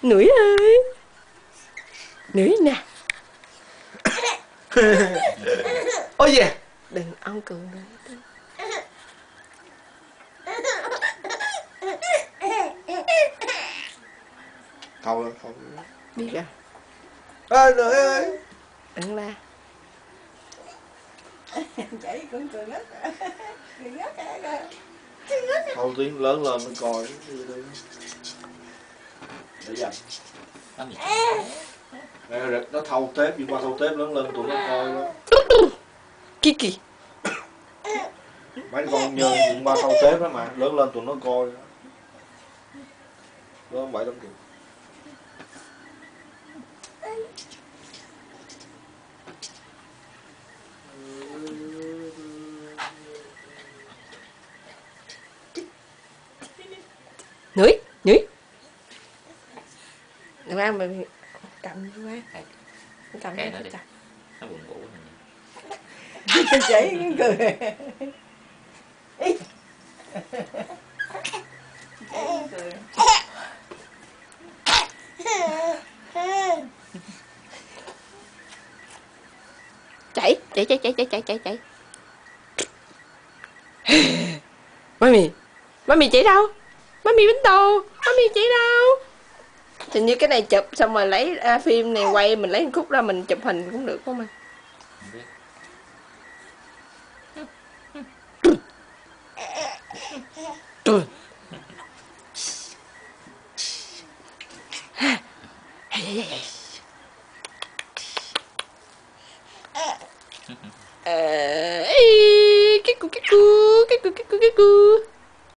Nưởi ơi, nưởi nè. Ôi da. Đừng ông cường nữa. Thôi. Biết rồi. Ê nưởi ơi. Đừng la. Chạy cũng cười ngất. Cười ngất kìa. Thôi tiếng lớn lên nó coi. Để dành. Nó thâu tép, đi qua thâu tép lớn lên tụi nó coi đó. Kiki. Mấy con nhơn đi qua thâu tép đó mà, lớn lên tụi nó coi đó. Lớn vậy lắm kìa. Nưởi, nưởi. Đừng ăn mà cầm quá. Cầm Kệ nó nó đi. chặt. Nó buồn ngủ Chạy cũng cười. Chạy. Mami chạy đâu? Mami Bính Tô, mami chạy đâu? Hình như cái này chụp xong rồi lấy phim này quay, mình lấy một khúc ra mình chụp hình cũng được không anh? Trời.